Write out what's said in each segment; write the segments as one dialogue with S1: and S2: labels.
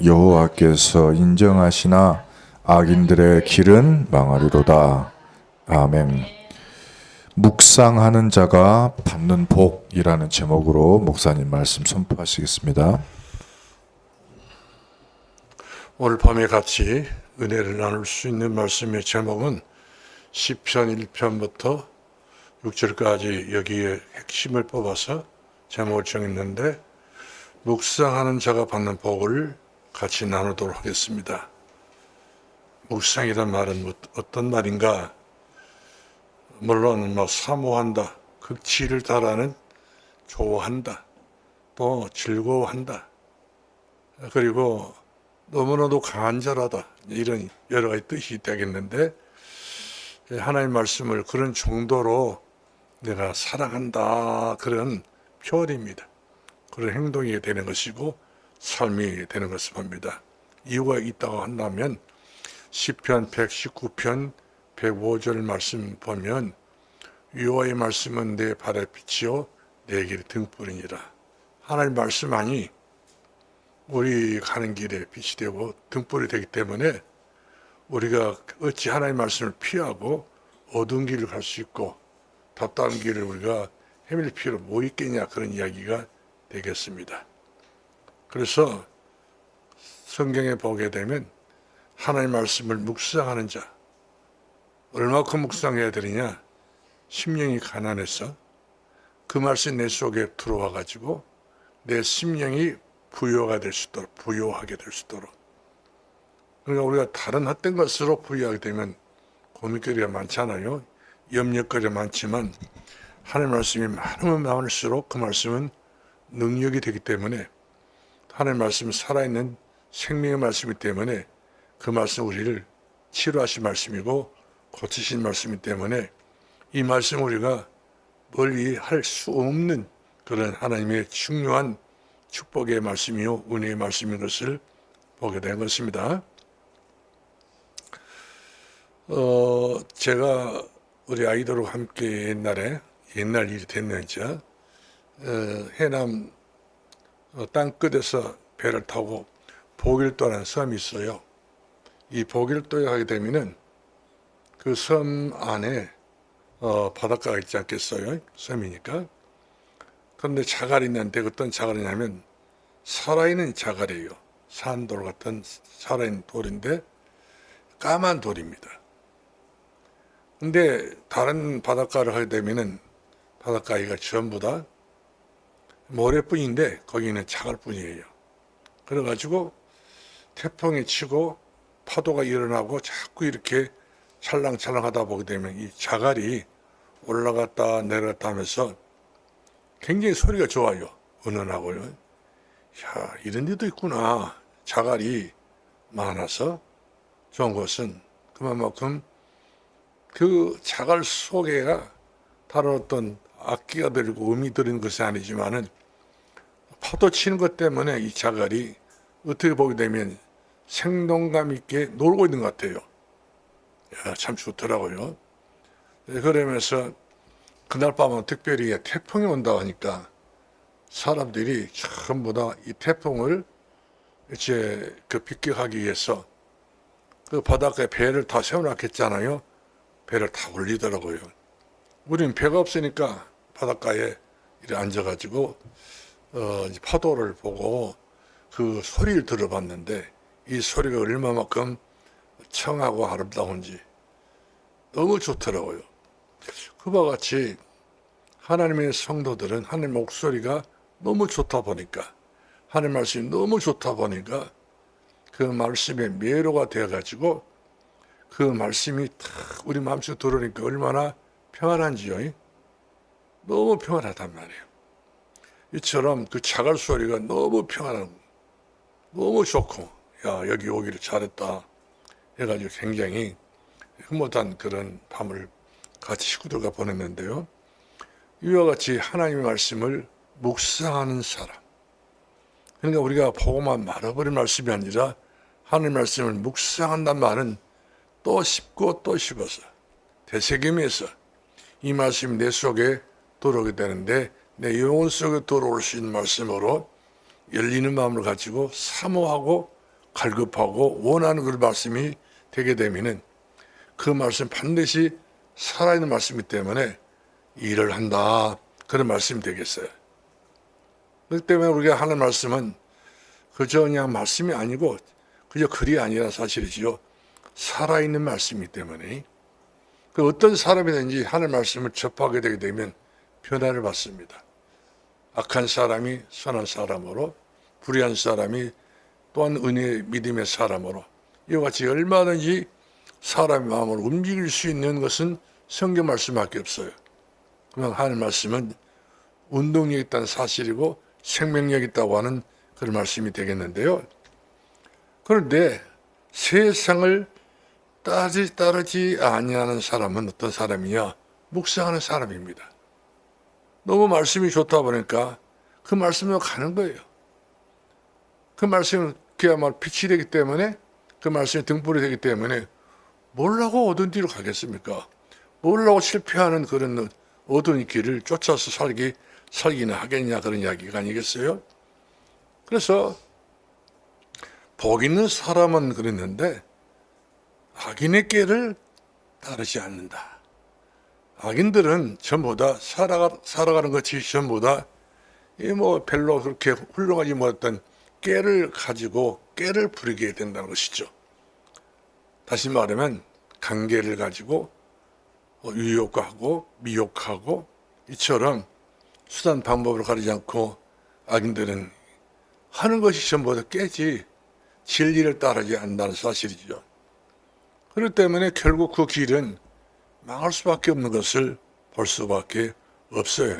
S1: 여호와께서 인정하시나 악인들의 길은 망하리로다. 아멘. 묵상하는 자가 받는 복이라는 제목으로 목사님 말씀 선포하시겠습니다.
S2: 오늘 밤에 같이 은혜를 나눌 수 있는 말씀의 제목은 시편 1편부터 6절까지 여기에 핵심을 뽑아서 제목을 정했는데, 묵상하는 자가 받는 복을 같이 나누도록 하겠습니다. 묵상이란 말은 어떤 말인가? 물론 사모한다, 극치를 달하는, 좋아한다, 또 즐거워한다, 그리고 너무나도 간절하다, 이런 여러 가지 뜻이 되겠는데, 하나님 말씀을 그런 정도로 내가 사랑한다, 그런 표현입니다. 그런 행동이 되는 것이고 삶이 되는 것을 봅니다. 이유가 있다고 한다면 시편 119편 105절 말씀 보면, 여호와의 말씀은 내 발의 빛이요 내 길의 등불이니라. 하나님 말씀만이 우리 가는 길에 빛이 되고 등불이 되기 때문에 우리가 어찌 하나님 말씀을 피하고 어두운 길을 갈 수 있고 답답한 길을 우리가 헤맬 필요 뭐 있겠냐, 그런 이야기가 되겠습니다. 그래서 성경에 보게 되면 하나님 말씀을 묵상하는 자, 얼마큼 묵상해야 되느냐? 심령이 가난해서 그 말씀이 내 속에 들어와 가지고 내 심령이 부여하게 될 수 있도록. 그러니까 우리가 다른 헛된 것으로 부여하게 되면 고민거리가 많잖아요. 염려거리가 많지만 하나님 말씀이 많으면 많을수록 그 말씀은 능력이 되기 때문에, 하나님 말씀은 살아있는 생명의 말씀이기 때문에 그 말씀 우리를 치료하신 말씀이고 고치신 말씀이기 때문에 이 말씀 우리가 멀리 할 수 없는 그런 하나님의 중요한 축복의 말씀이요 은혜의 말씀인 것을 보게 된 것입니다. 제가 우리 아이들과 함께 옛날 일이 됐는지 해남 땅끝에서 배를 타고 보길도라는 섬이 있어요. 이 보길도에 가게 되면은 그 섬 안에 바닷가가 있지 않겠어요? 섬이니까. 그런데 자갈이 있는데 어떤 자갈이냐면 살아있는 자갈이에요. 산돌 같은 살아있는 돌인데 까만 돌입니다. 근데 다른 바닷가를 하게 되면은 바닷가가 전부 다 모래뿐인데 거기는 자갈뿐이에요. 그래가지고 태풍이 치고 파도가 일어나고 자꾸 이렇게 찰랑찰랑 하다 보게 되면 이 자갈이 올라갔다 내려갔다 하면서 굉장히 소리가 좋아요. 은은하고요. 야, 이런 데도 있구나. 자갈이 많아서 좋은 것은 그만큼 그 자갈 속에가 다른 어떤 악기가 들고 음이 들은 것이 아니지만은 파도 치는 것 때문에 이 자갈이 어떻게 보게 되면 생동감 있게 놀고 있는 것 같아요. 야, 참 좋더라고요. 그러면서 그날 밤은 특별히 태풍이 온다고 하니까 사람들이 전부 다 이 태풍을 이제 비격하기 위해서 그 바닷가에 배를 다 세워놨겠잖아요. 배를 다 올리더라고요. 우리는 배가 없으니까 바닷가에 이렇게 앉아가지고 파도를 보고 그 소리를 들어봤는데, 이 소리가 얼마만큼 청하고 아름다운지 너무 좋더라고요. 그와 같이 하나님의 성도들은 하나님 목소리가 너무 좋다 보니까, 하나님 말씀이 너무 좋다 보니까 그 말씀에 매료가 되어가지고 그 말씀이 탁 우리 마음속에 들어오니까 얼마나 평안한지요. 너무 평안하단 말이에요. 이처럼 그 자갈 소리가 너무 평안하고 너무 좋고, 야, 여기 오기를 잘했다 해가지고 굉장히 흐뭇한 그런 밤을 같이 식구들과 보냈는데요. 이와 같이 하나님의 말씀을 묵상하는 사람, 그러니까 우리가 보고만 말아버린 말씀이 아니라 하나님의 말씀을 묵상한다는 말은 또 씹고 또 씹어서 되새김해서 이 말씀이 내 속에 들어오게 되는데, 내 영혼 속에 들어올 수 있는 말씀으로 열리는 마음을 가지고 사모하고 갈급하고 원하는 그 말씀이 되게 되면은 그 말씀 반드시 살아있는 말씀이기 때문에 일을 한다. 그런 말씀이 되겠어요. 그렇기 때문에 우리가 하는 말씀은 그저 그냥 말씀이 아니고 그저 글이 아니라 사실이지요. 살아있는 말씀이기 때문에 그 어떤 사람이든지 하는 말씀을 접하게 되게 되면 변화를 받습니다. 악한 사람이 선한 사람으로, 불의한 사람이 또한 은혜의 믿음의 사람으로, 이와 같이 얼마든지 사람의 마음을 움직일 수 있는 것은 성경 말씀밖에 없어요. 그냥 하는 말씀은 운동력이 있다는 사실이고 생명력이 있다고 하는 그런 말씀이 되겠는데요. 그런데 세상을 따르지 아니하는 사람은 어떤 사람이냐? 묵상하는 사람입니다. 너무 말씀이 좋다 보니까 그 말씀으로 가는 거예요. 그 말씀은 그야말로 빛이 되기 때문에, 그 말씀이 등불이 되기 때문에 뭘라고 어두운 뒤로 가겠습니까? 뭘라고 실패하는 그런 어두운 길을 쫓아서 살기나 하겠냐, 그런 이야기가 아니겠어요? 그래서 복 있는 사람은 그랬는데 악인의 길을 따르지 않는다. 악인들은 전부 다 살아가는 것이 전부 다 별로 그렇게 훌륭하지 못했던 깨를 가지고 깨를 부리게 된다는 것이죠. 다시 말하면 관계를 가지고 유혹하고 미혹하고 이처럼 수단 방법을 가리지 않고 악인들은 하는 것이 전부 다 깨지 진리를 따르지 않는다는 사실이죠. 그렇기 때문에 결국 그 길은 망할 수밖에 없는 것을 볼 수밖에 없어요.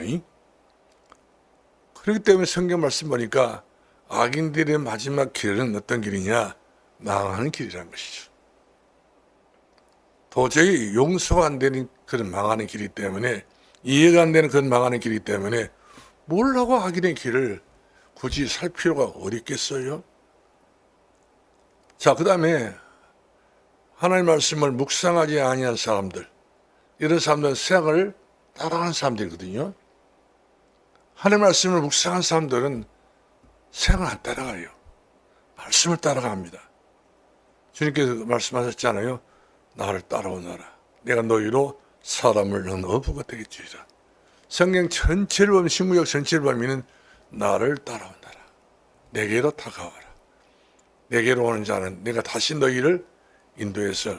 S2: 그렇기 때문에 성경 말씀 보니까 악인들의 마지막 길은 어떤 길이냐? 망하는 길이라는 것이죠. 도저히 용서가 안 되는 그런 망하는 길이기 때문에, 이해가 안 되는 그런 망하는 길이기 때문에 뭘 하고 악인의 길을 굳이 살 필요가 어디 있겠어요? 자, 그 다음에 하나님의 말씀을 묵상하지 아니한 사람들, 이런 사람들은 세상을 따라가는 사람들이거든요. 하나님의 말씀을 묵상한 사람들은 세상을 안 따라가요. 말씀을 따라갑니다. 주님께서 말씀하셨잖아요. 나를 따라오너라. 내가 너희로 사람을 넣는 어부가 되겠지라. 성경 전체를 보면, 신구약 전체를 보면 나를 따라오너라. 내게로 다가와라. 내게로 오는 자는 내가 다시 너희를 인도해서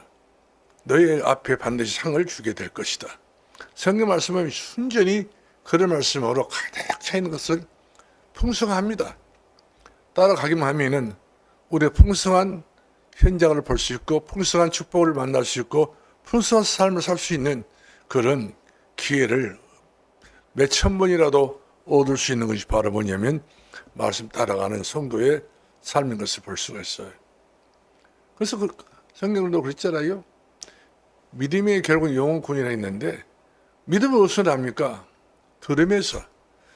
S2: 너희 앞에 반드시 상을 주게 될 것이다. 성경 말씀은 순전히 그런 말씀으로 가득 차 있는 것을 풍성합니다. 따라가기만 하면은 우리의 풍성한 현장을 볼 수 있고, 풍성한 축복을 만날 수 있고, 풍성한 삶을 살 수 있는 그런 기회를 몇 천 번이라도 얻을 수 있는 것이 바로 뭐냐면 말씀 따라가는 성도의 삶인 것을 볼 수가 있어요. 그래서 성경도 그랬잖아요. 믿음이 결국 영혼군이라 했는데, 믿음은 어디서 납니까? 들으면서.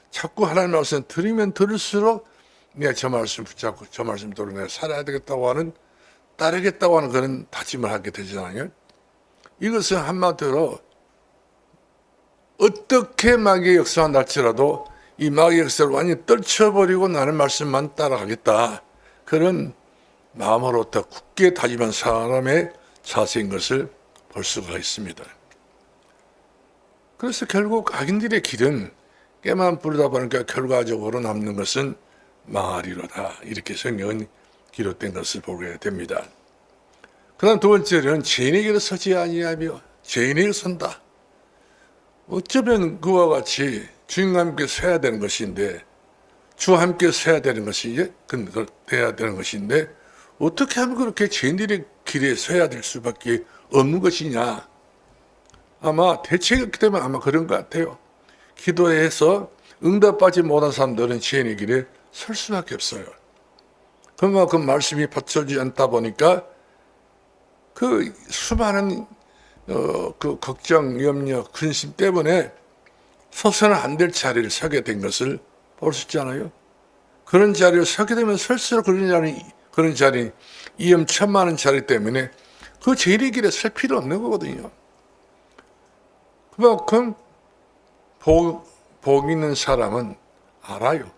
S2: 자꾸 하나님 말씀 들으면 들을수록 내가 저 말씀 붙잡고 저 말씀 들으면 내가 살아야 되겠다고 하는, 따르겠다고 하는 그런 다짐을 하게 되잖아요. 이것은 한마디로 어떻게 마귀의 역사가 날지라도 이 마귀의 역사를 완전히 떨쳐버리고 나는 말씀만 따라가겠다, 그런 마음으로 더 굳게 다짐한 사람의 자세인 것을 볼 수가 있습니다. 그래서 결국 악인들의 길은 깨만 부르다 보니까 결과적으로 남는 것은 망하리로다, 이렇게 성경은 기록된 것을 보게 됩니다. 그 다음 두 번째는 죄인의 길을 서지 아니하며 죄인의 길을 선다. 어쩌면 그와 같이 주님과 함께 서야 되는 것인데, 주와 함께 서야 되는 것이 돼야 되는 것인데, 어떻게 하면 그렇게 죄인들의 길에 서야 될 수밖에 없는 것이냐? 아마 대책이 없기 때문에 아마 그런 것 같아요. 기도해서 응답받지 못한 사람들은 죄인의 길에 설 수밖에 없어요. 그만큼 말씀이 받쳐지지 않다 보니까 그 수많은 그 걱정, 염려, 근심 때문에 서서는 안 될 자리를 서게 된 것을 볼 수 있잖아요. 그런 자리를 서게 되면 설수록 그런 자리 위험천만한 자리 때문에 그 죄인의 길에 설 필요 없는 거거든요. 그만큼 복 있는 사람은 알아요.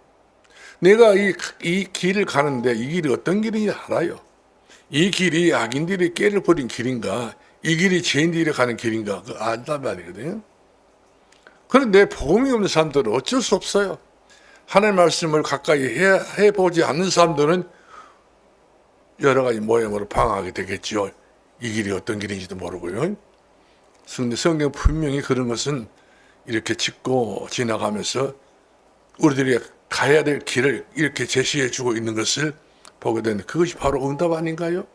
S2: 내가 이 길을 가는데 이 길이 어떤 길인지 알아요. 이 길이 악인들이 깨를 버린 길인가, 이 길이 죄인들이 가는 길인가, 그거 안단 말이거든요. 그런데 복음이 없는 사람들은 어쩔 수 없어요. 하나님의 말씀을 가까이 해보지 않는 사람들은 여러 가지 모양으로 방황하게 되겠지요. 이 길이 어떤 길인지도 모르고요. 성경 분명히 그런 것은 이렇게 짚고 지나가면서 우리들이 가야 될 길을 이렇게 제시해 주고 있는 것을 보게 되는데, 그것이 바로 응답 아닌가요?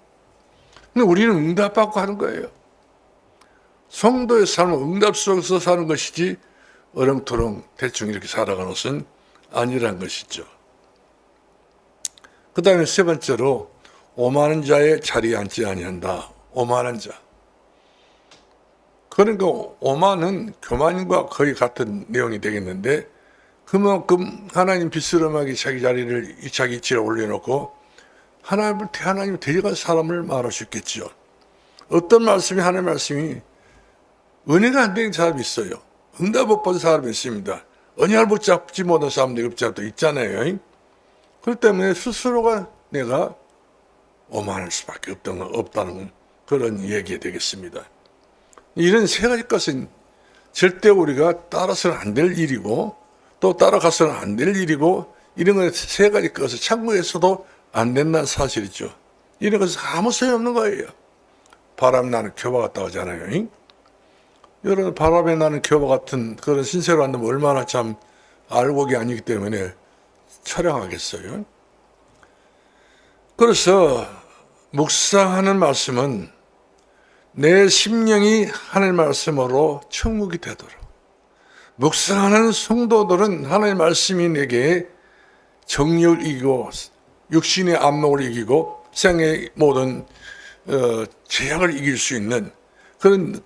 S2: 근데 우리는 응답받고 하는 거예요. 성도의 삶은 응답 속에서 사는 것이지 어렁토렁 대충 이렇게 살아가는 것은 아니란 것이죠. 그 다음에 세 번째로 오만한 자의 자리에 앉지 아니한다. 오만한 자. 그러니까 오만은 교만과 거의 같은 내용이 되겠는데, 그만큼 하나님 비스름하게 자기 자리를 자기 위치에 올려놓고 하나님을 데려간 사람을 말할 수 있겠지요. 어떤 말씀이 하나님의 말씀이 은혜가 안 되는 사람이 있어요. 응답 못 받은 사람이 있습니다. 언약을 붙잡지 못한 사람들이 없지도 있잖아요. 그렇기 때문에 스스로가 내가 오만할 수밖에 없다는 그런 얘기 되겠습니다. 이런 세 가지 것은 절대 우리가 따라서는 안 될 일이고, 또 따라가서는 안 될 일이고, 이런 것 세 가지 것을 참고해서도 안 된다는 사실이죠. 이런 것은 아무 소용없는 거예요. 바람 나는 교바 같다고 하잖아요. 여러분, 바람에 나는 교바 같은 그런 신세로 한다면 얼마나 참 알곡이 아니기 때문에 촬영하겠어요. 그래서 묵상하는 말씀은 내 심령이 하나님 말씀으로 천국이 되도록, 묵상하는 성도들은 하나님 말씀이 내게 정욕을 이기고 육신의 안목을 이기고 생의 모든 제약을 이길 수 있는 그런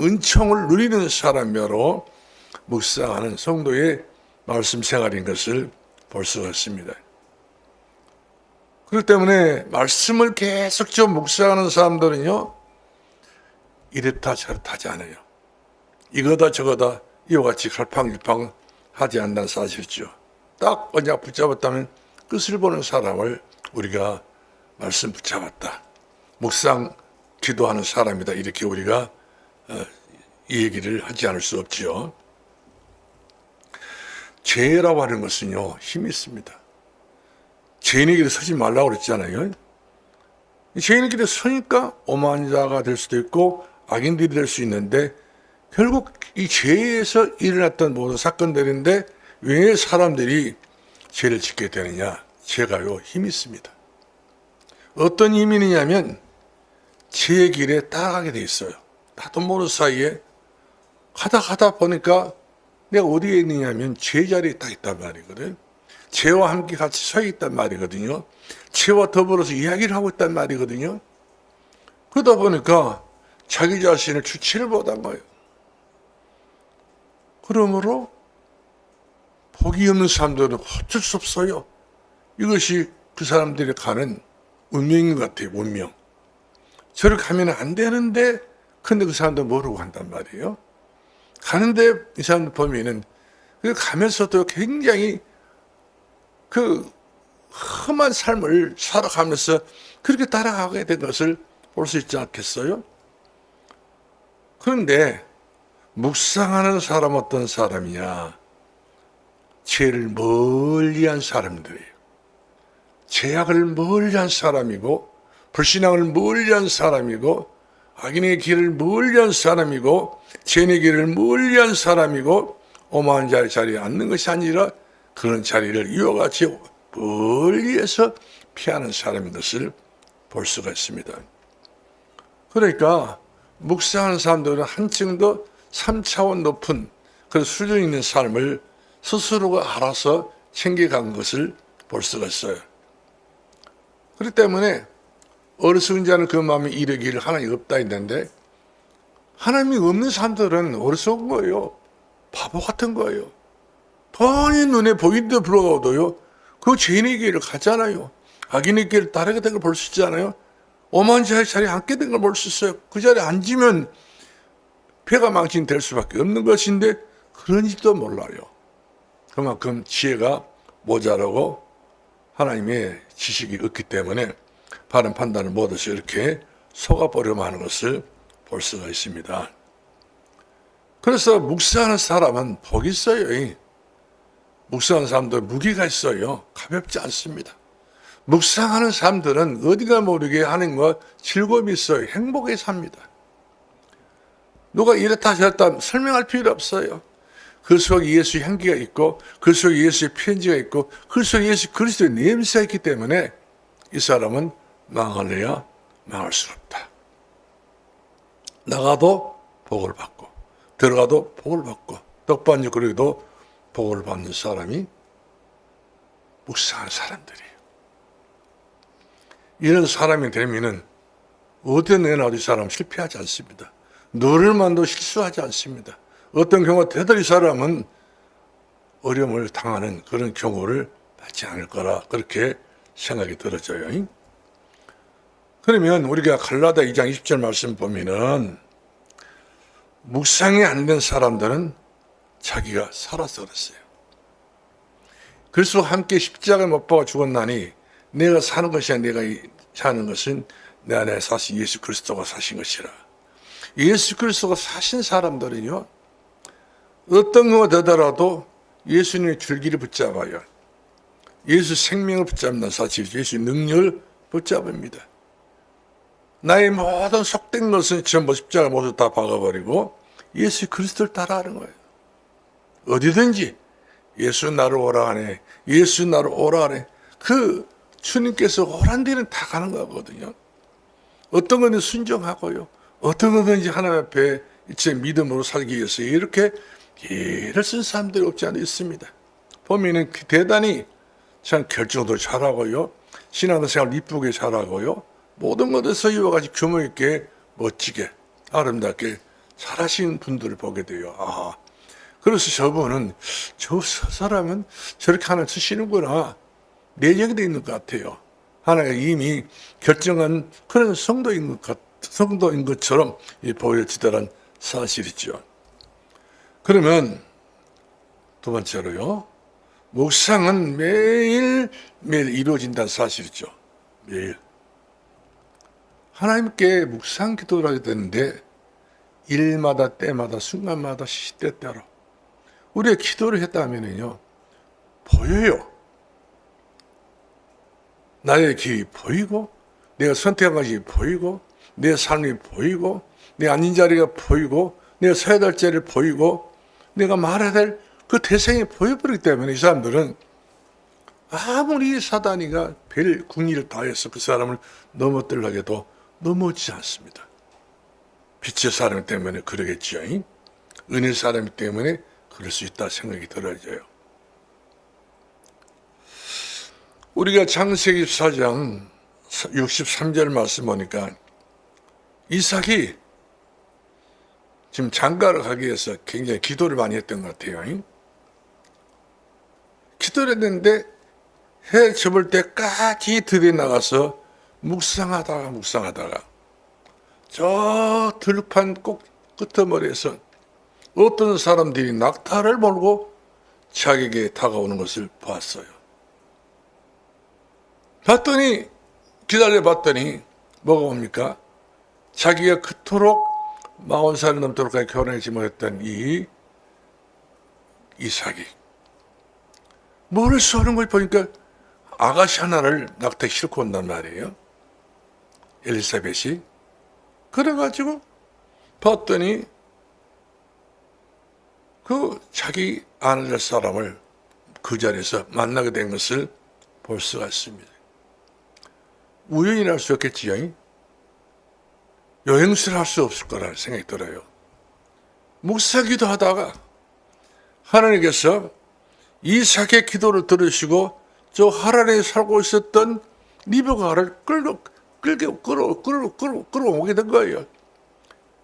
S2: 은총을 누리는 사람으로 묵상하는 성도의 말씀 생활인 것을 볼 수가 있습니다. 그렇기 때문에 말씀을 계속 좀 묵상하는 사람들은요, 이렇다 저렇다 하지 않아요. 이거다 저거다 이와 같이 갈팡질팡 하지 않는다는 사실이죠. 딱 언약 붙잡았다면 끝을 보는 사람을 우리가 말씀 붙잡았다, 묵상 기도하는 사람이다, 이렇게 우리가 이 얘기를 하지 않을 수 없지요. 죄라고 하는 것은요, 힘이 있습니다. 죄인의 길에 서지 말라고 그랬잖아요. 죄인의 길에 서니까 오만한 자가 될 수도 있고 악인들이 될 수 있는데, 결국 이 죄에서 일어났던 모든 사건들인데 왜 사람들이 죄를 짓게 되느냐? 죄가요, 힘이 있습니다. 어떤 힘이 있느냐면 죄의 길에 따라가게 돼 있어요. 나도 모르는 사이에 가다 보니까 내가 어디에 있느냐면 죄 자리에 딱 있단 말이거든. 죄와 함께 같이 서 있단 말이거든요. 죄와 더불어서 이야기를 하고 있단 말이거든요. 그러다 보니까 자기 자신을 주체를 못한 거예요. 그러므로 복이 없는 사람들은 어쩔 수 없어요. 이것이 그 사람들이 가는 운명인 것 같아요. 운명. 저렇게 하면 안 되는데, 근데 그 사람도 모르고 간단 말이에요. 가는데 이 사람들 보면은 가면서도 굉장히 그 험한 삶을 살아가면서 그렇게 따라가게 된 것을 볼 수 있지 않겠어요? 그런데 묵상하는 사람 어떤 사람이냐? 죄를 멀리한 사람들이에요. 죄악을 멀리한 사람이고, 불신앙을 멀리한 사람이고, 악인의 길을 멀리한 사람이고, 죄의 길을 멀리한 사람이고, 오만한 자리에 앉는 것이 아니라 그런 자리를 이와 같이 멀리에서 피하는 사람인 것을 볼 수가 있습니다. 그러니까 묵상하는 사람들은 한층 더 3차원 높은 그런 수준 있는 삶을 스스로가 알아서 챙겨간 것을 볼 수가 있어요. 그렇기 때문에 어리석은 자는 그 마음에 이르기를 하나님이 없다 했는데, 하나님이 없는 사람들은 어리석은 거예요. 바보 같은 거예요. 뻔히 눈에 보이는데 불구하고도요, 그 죄인의 길을 가잖아요. 악인의 길을 따르게 된 걸 볼 수 있잖아요. 오만한 자의 자리에 앉게 된 걸 볼 수 있어요. 그 자리에 앉으면 배가 망신될 수밖에 없는 것인데 그런지도 몰라요. 그만큼 지혜가 모자라고 하나님의 지식이 없기 때문에 바른 판단을 못해서 이렇게 속아버려만 하는 것을 볼 수가 있습니다. 그래서 묵상하는 사람은 복이 있어요. 묵상하는 사람들 무게가 있어요. 가볍지 않습니다. 묵상하는 사람들은 어디가 모르게 하나님과 즐거움이 있어요. 행복에 삽니다. 누가 이렇다 저렇다 설명할 필요 없어요. 그 속에 예수의 향기가 있고 그 속에 예수의 편지가 있고 그 속에 예수 그리스도의 냄새가 있기 때문에 이 사람은 망할래야 망할 수 없다. 나가도 복을 받고 들어가도 복을 받고 떡반지 그리고도 복을 받는 사람이 묵상한 사람들이에요. 이런 사람이 되면은 어디나 어디 사람 실패하지 않습니다. 너를만도 실수하지 않습니다. 어떤 경우가 대단히 사람은 어려움을 당하는 그런 경우를 받지 않을 거라 그렇게 생각이 들어져요. 그러면 우리가 갈라디아 2장 20절 말씀 보면은 묵상이 안 된 사람들은 자기가 살아서 그랬어요. 그리스도 함께 십자가에 못 박아 죽었나니 내가 사는 것이 아니라 내가 사는 것은 내 안에 사신 예수 그리스도가 사신 것이라. 예수 그리스도가 사신 사람들은요, 어떤 경우가 되더라도 예수님의 줄기를 붙잡아요. 예수 생명을 붙잡는 사실, 예수 능력을 붙잡습니다. 나의 모든 속된 것은 전부 십자가 모두 다 박아버리고 예수 그리스도를 따라하는 거예요. 어디든지 예수 나를 오라 하네, 예수 나를 오라 하네. 그 주님께서 오란 데는 다 가는 거거든요. 어떤 것은 순종하고요, 어떤 것든지 하나님 앞에 제 믿음으로 살기 위해서 이렇게 애를 쓴 사람들이 없지 않아 있습니다. 보면은 대단히 참 결정도 잘하고요, 신앙생활 이쁘게 잘하고요, 모든 것에서 이와 같이 규모 있게 멋지게 아름답게 잘하시는 분들을 보게 돼요. 아, 그래서 저분은 저 사람은 저렇게 하나 쓰시는구나, 내정이 되어 있는 것 같아요. 하나가 이미 결정한 그런 성도인 것처럼 보여지더란 사실이죠. 그러면 두 번째로요, 묵상은 매일 이루어진다는 사실이죠. 매일 하나님께 묵상 기도를 하게 되는데 일마다 때마다 순간마다 시시때때로 우리가 기도를 했다면요 보여요. 나의 길이 보이고 내가 선택한 것이 보이고 내 삶이 보이고 내 앉은 자리가 보이고 내가 서야 될 자리를 보이고 내가 말해야 될 그 대상이 보여버리기 때문에 이 사람들은 아무리 사단이가 별 궁리를 다해서 그 사람을 넘어뜨리려고 해도 넘어지지 않습니다. 빛의 사람 때문에 그러겠죠. 은혜의 사람 때문에 그럴 수 있다 생각이 들어져요. 우리가 창세기 4장 63절 말씀 보니까 이삭이 지금 장가를 가기 위해서 굉장히 기도를 많이 했던 것 같아요. 기도를 했는데 해 접을 때까지 들에 나가서 묵상하다가 저 들판 꼭 끄트머리에서 어떤 사람들이 낙타를 몰고 자기에게 다가오는 것을 봤어요. 기다려봤더니 뭐가 옵니까? 자기가 그토록 40살이 넘도록까지 결혼하지 못했던 이 이삭이 뭐를 쏘는 걸 보니까 아가씨 하나를 낙타에 싣고 온단 말이에요. 엘리사벳이. 그래가지고 봤더니 그 자기 아내 될 사람을 그 자리에서 만나게 된 것을 볼 수가 있습니다. 우연히 날 수 없겠지요. 여행수를 할 수 없을 거라는 생각이 들어요. 묵사기도 하다가 하나님께서 이삭의 기도를 들으시고 저 하란에 살고 있었던 리브가를 끌어오게 된 거예요.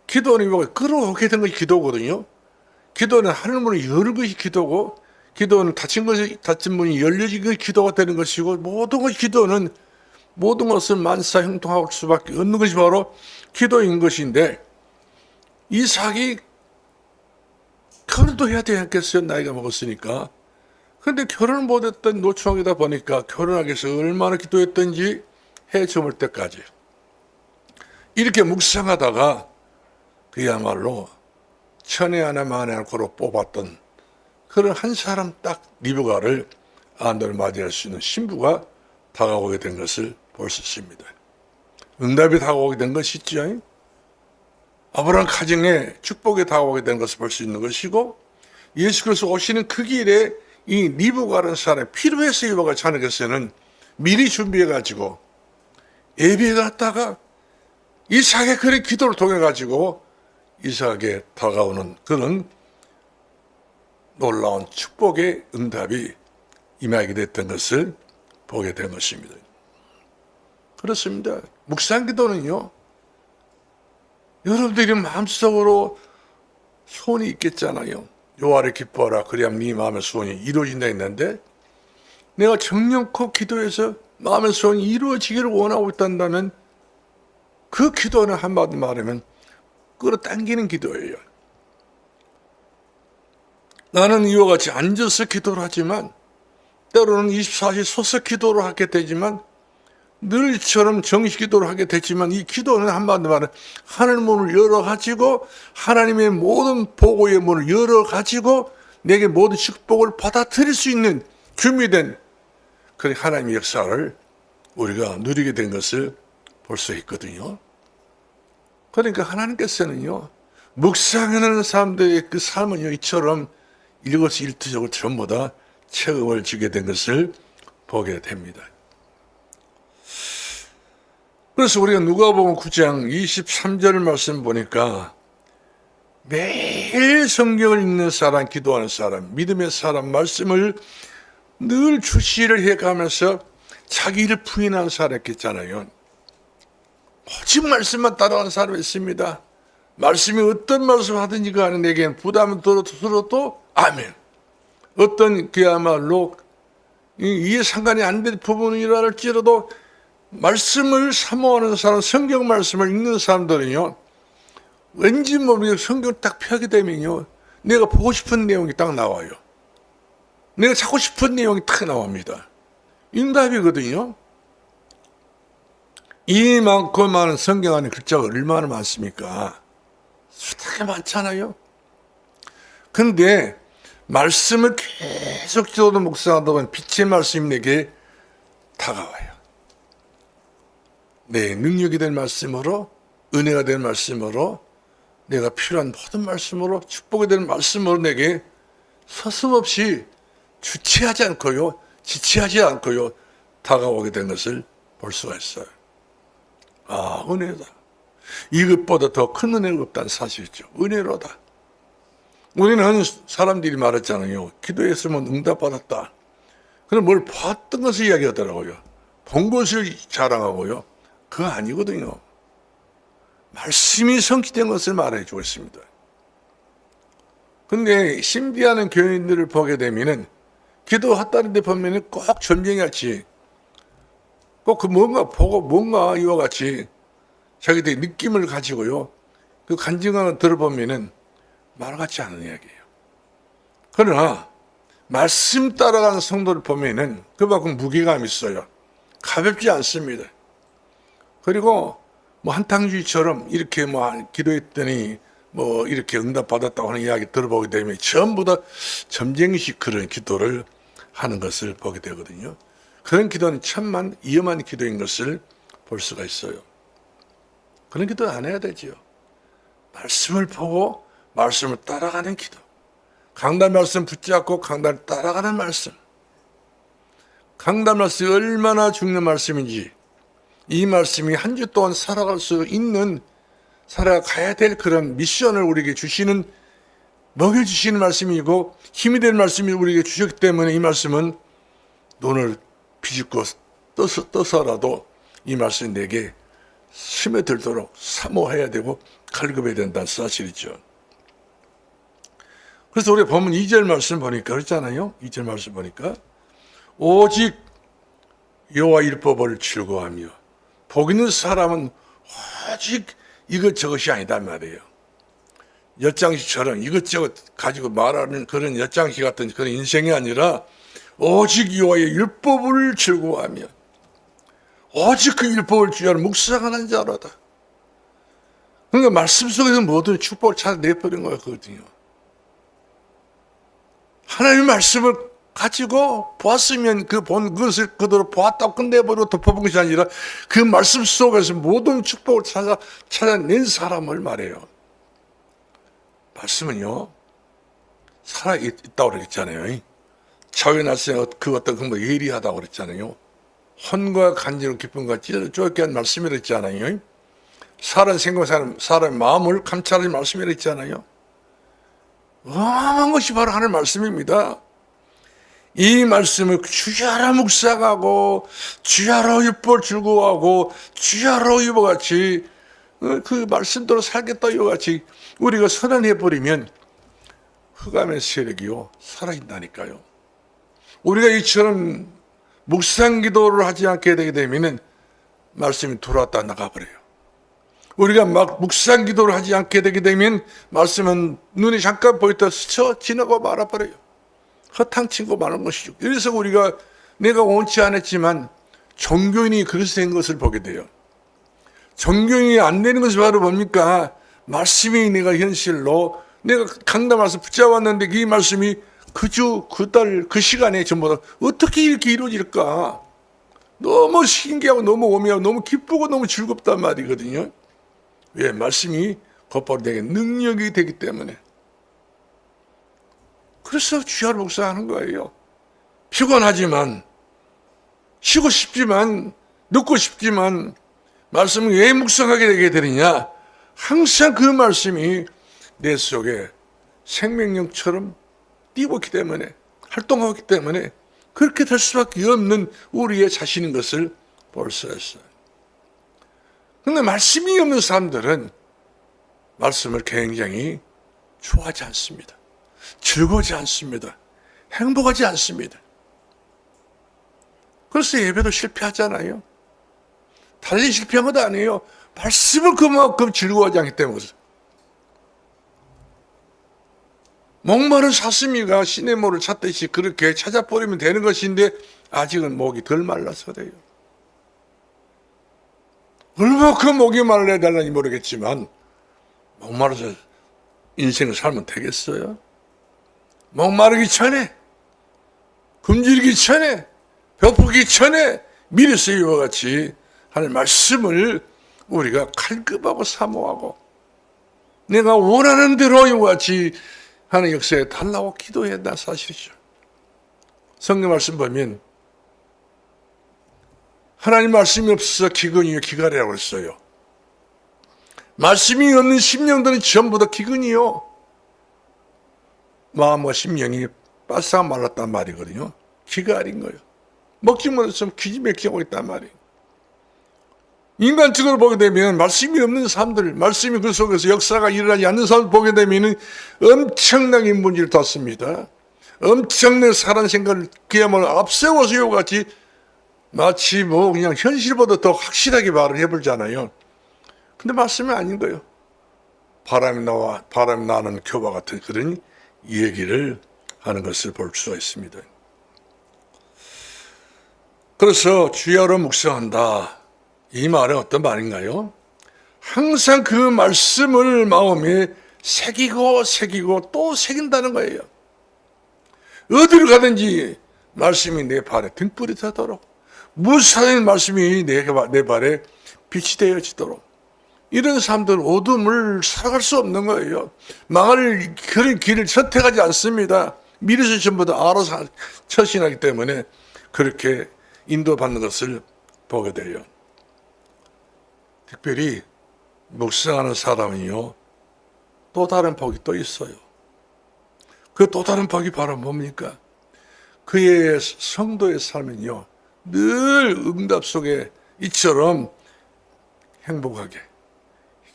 S2: 기도는 뭐가 끌어오게 된 것이 기도거든요. 기도는 하늘문을 여는 것이 기도고, 기도는 닫힌 문이 열려진 것이 기도가 되는 것이고, 모든 기도는 모든 것을 만사 형통할 수밖에 없는 것이 바로 기도인 것인데, 이삭이 결혼도 해야 되지 않겠어요? 나이가 먹었으니까. 그런데 결혼을 못했던 노총이다 보니까 결혼하기 위해서 얼마나 기도했던지 해 저물 때까지 이렇게 묵상하다가 그야말로 천에 하나 만에 하나 고로 뽑았던 그런 한 사람 딱 리브가를 안도를 맞이할 수 있는 신부가 다가오게 된 것을 볼 수 있습니다. 응답이 다가오게 된 것이죠. 아브라함 가정에 축복이 다가오게 된 것을 볼 수 있는 것이고, 예수 그리스도 오시는 그 길에 이 리브가라는 사람이 필요해서 이와가 자녀께서는 미리 준비해가지고 예비해 갔다가 이삭의 그런 기도를 통해가지고 이삭에 다가오는 그런 놀라운 축복의 응답이 임하게 됐던 것을 보게 된 것입니다. 그렇습니다. 묵상 기도는요, 여러분들이 마음속으로 소원이 있겠잖아요. 여호와를 기뻐하라 그리하면 네 마음의 소원이 이루어진다 했는데, 내가 정령코 기도해서 마음의 소원이 이루어지기를 원하고 있다면 그 기도는 한마디 말하면 끌어당기는 기도예요. 나는 이와 같이 앉아서 기도를 하지만, 때로는 24시 서서 기도를 하게 되지만, 늘 이처럼 정식 기도를 하게 되지만, 이 기도는 한마디 말하면 하늘 문을 열어가지고 하나님의 모든 보고의 문을 열어가지고 내게 모든 축복을 받아들일 수 있는 준비된 그 하나님의 역사를 우리가 누리게 된 것을 볼 수 있거든요. 그러니까 하나님께서는요, 묵상하는 사람들의 그 삶은요, 이처럼 일거수일투족을 전부 다 체험을 주게 된 것을 보게 됩니다. 그래서 우리가 누가복음 9장 23절 말씀 보니까 매일 성경을 읽는 사람, 기도하는 사람, 믿음의 사람 말씀을 늘 주시를 해가면서 자기 일을 부인하는 사람 있겠잖아요. 오직 말씀만 따라가는 사람이 있습니다. 말씀이 어떤 말씀을 하든지 간에 내게는 부담을 들어도 아멘. 어떤 그야말로 이해 상관이 안 될 부분이라 할지라도 말씀을 사모하는 사람, 성경 말씀을 읽는 사람들은요, 왠지 모르게 성경을 딱 펴게 되면요, 내가 보고 싶은 내용이 딱 나와요. 내가 찾고 싶은 내용이 딱 나옵니다. 응답이거든요. 이만큼 많은 성경 안에 글자가 얼마나 많습니까? 수많게 많잖아요. 근데 말씀을 계속 기도도 묵상하다 보면 빛의 말씀이 내게 다가와요. 내 능력이 될 말씀으로, 은혜가 될 말씀으로, 내가 필요한 모든 말씀으로, 축복이 될 말씀으로 내게 서슴없이 주체하지 않고요, 지체하지 않고요, 다가오게 된 것을 볼 수가 있어요. 아, 은혜다. 이것보다 더 큰 은혜가 없다는 사실이죠. 은혜로다. 우리는 사람들이 말했잖아요. 기도했으면 응답받았다. 그럼 뭘 봤던 것을 이야기하더라고요. 본 것을 자랑하고요. 그거 아니거든요. 말씀이 성취된 것을 말해주고 있습니다. 근데 신비하는 교인들을 보게 되면은 기도했다는 데 보면은 꼭 점쟁이같이 꼭 그 뭔가 보고 뭔가 이와 같이 자기들의 느낌을 가지고요. 그 간증을 들어보면은 말 같지 않은 이야기예요. 그러나 말씀 따라가는 성도를 보면은 그만큼 무게감이 있어요. 가볍지 않습니다. 그리고 뭐 한탕주의처럼 이렇게 뭐 기도했더니 뭐 이렇게 응답받았다고 하는 이야기 들어보게 되면 전부 다 점쟁이식 그런 기도를 하는 것을 보게 되거든요. 그런 기도는 천만 위험한 기도인 것을 볼 수가 있어요. 그런 기도 안 해야 되지요. 말씀을 보고 말씀을 따라가는 기도. 강단 말씀 붙잡고 강단을 따라가는 말씀. 강단 말씀이 얼마나 중요한 말씀인지, 이 말씀이 한 주 동안 살아갈 수 있는, 살아가야 될 그런 미션을 우리에게 주시는, 먹여주시는 말씀이고 힘이 될 말씀이 우리에게 주셨기 때문에 이 말씀은 눈을 비집고 떠서라도 이 말씀이 내게 스며들도록 사모해야 되고 갈급해야 된다는 사실이죠. 그래서 우리가 보면 2절 말씀 보니까 그렇잖아요. 2절 말씀 보니까 오직 여호와 율법을 즐거워하며 복 있는 사람은 오직 이것저것이 아니단 말이에요. 엿장시처럼 이것저것 가지고 말하는 그런 엿장시 같은 그런 인생이 아니라 오직 여호와의 율법을 즐거워하며, 오직 그 율법을 주야로 묵상하는 자로다. 그러니까 말씀 속에서 모든 축복을 찾아내버린 거거든요. 하나님의 말씀을 가지고 보았으면 그 본 것을 그대로 보았다고 끝내버리고 덮어본 것이 아니라 그 말씀 속에서 모든 축복을 찾아낸 사람을 말해요. 말씀은요, 살아있다고 그랬잖아요. 자연하세요. 그 어떤 그 예리하다고 그랬잖아요. 혼과 간지로 기쁨과 찔러 쫓게 한 말씀이라 했잖아요. 사람 생각, 사람의 마음을 감찰하는 말씀이라 했잖아요. 어마어마한 것이 바로 하나님의 말씀입니다. 이 말씀을 주야로 묵상하고 주야로 율법을 즐거워하고 주야로 이와 같이 그 말씀대로 살겠다 이와 같이 우리가 선언해버리면 흑암의 세력이요 살아있다니까요. 우리가 이처럼 묵상 기도를 하지 않게 되게 되면 말씀이 들어왔다 나가버려요. 우리가 막 묵상 기도를 하지 않게 되게 되면 말씀은 눈에 잠깐 보였다 스쳐 지나고 말아버려요. 허탕치고 마는 것이죠. 그래서 우리가 내가 원치 않았지만 종교인이 그렇게 된 것을 보게 돼요. 종교인이 안 되는 것이 바로 뭡니까? 말씀이 내가 현실로 내가 강담와서 붙잡았는데 이 말씀이 그 주, 그 달, 그 시간에 전부 다 어떻게 이렇게 이루어질까? 너무 신기하고 너무 오묘하고 너무 기쁘고 너무 즐겁단 말이거든요. 왜? 말씀이 곧바로 내게 능력이 되기 때문에. 그래서 주야로 묵상하는 거예요. 피곤하지만, 쉬고 싶지만, 듣고 싶지만, 말씀을 왜 묵상하게 되게 되느냐? 항상 그 말씀이 내 속에 생명력처럼 뛰고 있기 때문에, 활동하고 있기 때문에, 그렇게 될 수밖에 없는 우리의 자신인 것을 볼 수 있어요. 그런데 말씀이 없는 사람들은 말씀을 굉장히 좋아하지 않습니다. 즐거워하지 않습니다. 행복하지 않습니다. 그래서 예배도 실패하잖아요. 달리 실패한 것도 아니에요. 말씀을 그만큼 즐거워하지 않기 때문에. 목마른 사슴이가 시내모를 찾듯이 그렇게 찾아버리면 되는 것인데 아직은 목이 덜 말라서 그래요. 얼마큼 목이 말라야 될는지 모르겠지만 목마르서 인생을 살면 되겠어요? 목마르기 전에, 굶주리기 전에, 배고프기 전에 미리서 이와 같이 하는 말씀을 우리가 칼급하고 사모하고 내가 원하는 대로 이와 같이 하는 역사에 달라고 기도해야 한다는 사실이죠. 성경 말씀 보면 하나님 말씀이 없어서 기근이요 기갈이라고 했어요. 말씀이 없는 심령들은 전부 다 기근이요. 마음과 심령이 바싹 말랐단 말이거든요. 기갈인 거예요. 먹지 못해서 기지맥히고 있단 말이에요. 인간적으로 보게 되면 말씀이 없는 사람들, 말씀이 그 속에서 역사가 일어나지 않는 사람을 보게 되면 엄청나게 문제를 닫습니다. 엄청난 사람 생각을 그야말로 앞세워서 이와 같이 마치 뭐 그냥 현실보다 더 확실하게 말을 해버리잖아요. 근데 말씀이 아닌 거예요. 바람이 나는 교와 같은 그런 얘기를 하는 것을 볼 수가 있습니다. 그래서 주야로 묵상한다. 이 말은 어떤 말인가요? 항상 그 말씀을 마음에 새기고 또 새긴다는 거예요. 어디로 가든지 말씀이 내 발에 등불이 되도록 무사한 말씀이 내 발에 빛이 되어지도록 이런 사람들은 어둠을 살아갈 수 없는 거예요. 망할 그런 길을 선택하지 않습니다. 미리서 전부 다 알아서 처신하기 때문에 그렇게 인도받는 것을 보게 돼요. 특별히 묵상하는 사람은요, 또 다른 복이 또 있어요. 그 또 다른 복이 바로 뭡니까? 그의 성도의 삶은요, 늘 응답 속에 이처럼 행복하게,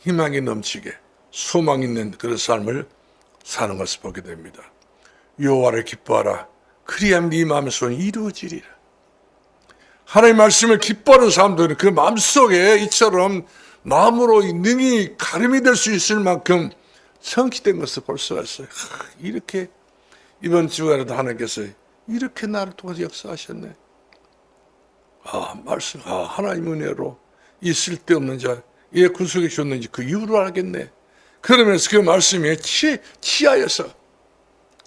S2: 희망이 넘치게, 소망 있는 그런 삶을 사는 것을 보게 됩니다. 여호와를 기뻐하라. 그리하면 네 마음의 소원이 이루어지리라. 하나님의 말씀을 기뻐하는 사람들은 그 마음속에 이처럼 마음으로 능히 가름이 될 수 있을 만큼 성취된 것을 볼 수가 있어요. 이렇게 이번 주간에도 하나님께서 이렇게 나를 통해서 역사하셨네. 말씀, 하나님 은혜로 이 쓸데없는 자, 예, 구속해 줬는지 그 이유를 알겠네. 그러면서 그 말씀에 취하여서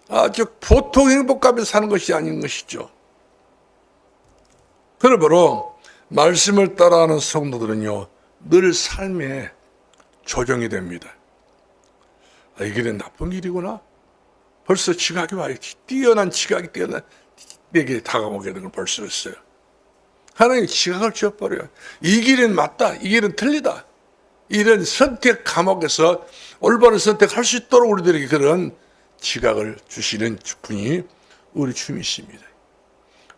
S2: 아주 보통 행복감에 사는 것이 아닌 것이죠. 그러므로 말씀을 따라하는 성도들은요, 늘 삶에 조정이 됩니다. 이 길은 나쁜 길이구나. 벌써 지각이 와요. 뛰어난 내게 다가오게 되는 걸 벌써 했어요. 하나님이 지각을 지어버려요. 이 길은 맞다. 이 길은 틀리다. 이런 선택 감옥에서 올바른 선택할 수 있도록 우리들에게 그런 지각을 주시는 분이 우리 주님이십니다.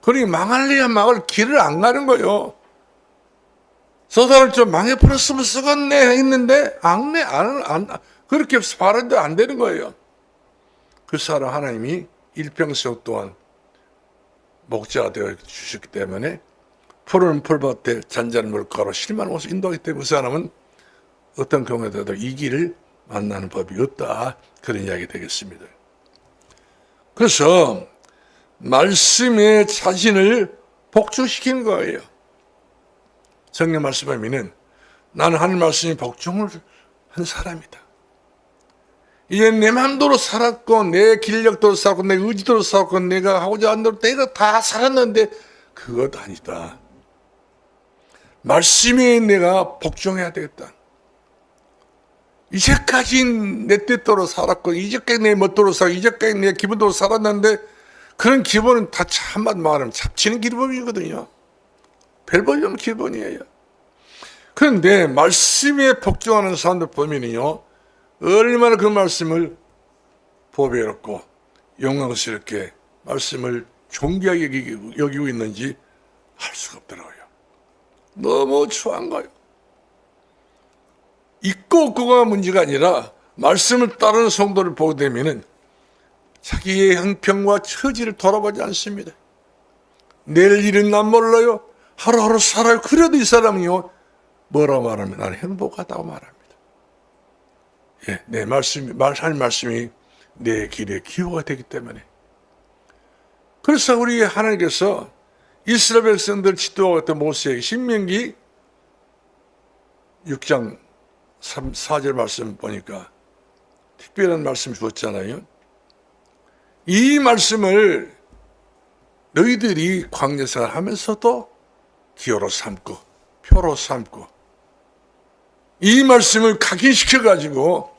S2: 그러니 망할래야 망할 길을 안 가는 거예요. 저 사람 좀 망해버렸으면 쓰겠네 했는데 그렇게 바라는데 안 되는 거예요. 그 사람 하나님이 일평생 동안 목자가 되어 주셨기 때문에 푸른 풀밭에 잔잔한 물가로 실만 곳을 인도하기 때문에 그 사람은 어떤 경우에도 이 길을 만나는 법이 없다. 그런 이야기 되겠습니다. 그래서 말씀에 자신을 복종시키는 거예요. 성경 말씀하면은 나는 하나님 말씀에 복종을 한 사람이다. 이제 내 마음대로 살았고 내 길력대로 살았고 내 의지대로 살았고 내가 하고자 하는 대로 내가 다 살았는데 그것 아니다. 말씀에 내가 복종해야 되겠다. 이제까지 내 뜻대로 살았고 이제까지 내 멋대로 살고 이제까지 내 기분대로 살았는데 그런 기분은 다 한마디 말하면 잡치는 기분이거든요. 별 볼일 없는 기분이에요. 그런데 말씀에 복종하는 사람들 보면요, 얼마나 그 말씀을 보배롭고 영광스럽게 말씀을 존귀하게 여기고 있는지 알 수가 없더라고요. 너무 추한 거예요. 있고 없고가 문제가 아니라 말씀을 따르는 성도를 보게 되면은 자기의 형편과 처지를 돌아보지 않습니다. 내일 일은 난 몰라요. 하루하루 살아요. 그래도 이 사람이요, 뭐라고 말하면 나는 행복하다고 말합니다. 예, 내 말씀이, 하나님 말씀이 내 길에 기호가 되기 때문에. 그래서 우리 하나님께서 이스라엘 백성들 지도하고 있던 모세에게 신명기 6장 4절 말씀 보니까 특별한 말씀 주었잖아요. 이 말씀을 너희들이 광야생활 하면서도 기호로 삼고 표로 삼고 이 말씀을 각인시켜 가지고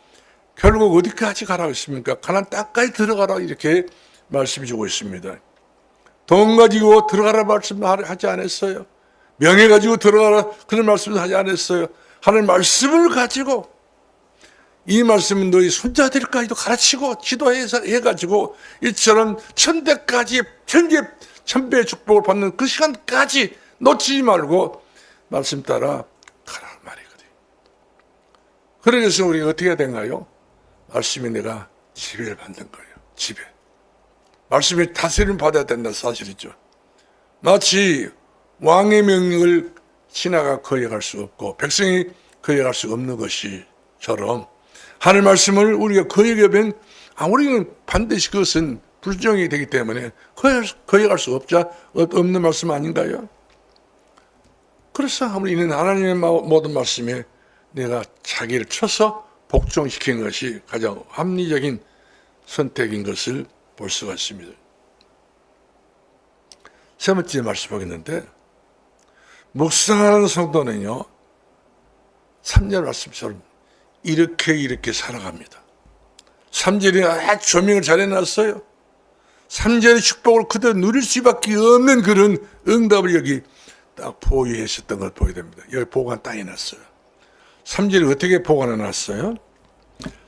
S2: 결국 어디까지 가라고 했습니까? 가나안 땅까지 들어가라 이렇게 말씀 주고 있습니다. 돈 가지고 들어가라 말씀 하지 않았어요. 명예 가지고 들어가라 그런 말씀도 하지 않았어요. 하나님 말씀을 가지고 이 말씀은 너희 손자들까지도 가르치고 지도해가지고 이처럼 천대까지 천배의 축복을 받는 그 시간까지 놓치지 말고 말씀 따라 가라는 말이거든요. 그래서 우리가 어떻게 해야 되나요? 말씀이 내가 지배를 받는 거예요. 지배. 말씀이 다스림 받아야 된다는 사실이죠. 마치 왕의 명령을 신하가 거역할 수 없고 백성이 거역할 수 없는 것이처럼 하나님 말씀을 우리가 거역하면 우리는 반드시 그것은 불정이 되기 때문에 거역할 수 없는 말씀 아닌가요? 그래서 우리는 하나님의 모든 말씀에 내가 자기를 쳐서 복종시키는 것이 가장 합리적인 선택인 것을 볼 수가 있습니다. 세 번째 말씀 보겠는데, 묵상하는 성도는요 3절 말씀처럼 이렇게 살아갑니다. 3절이 아주 조명을 잘 해놨어요. 3절의 축복을 그대로 누릴 수밖에 없는 그런 응답을 여기 딱 보유했었던 걸 보게 됩니다. 여기 보관 딱 해놨어요. 3절이 어떻게 보관해놨어요?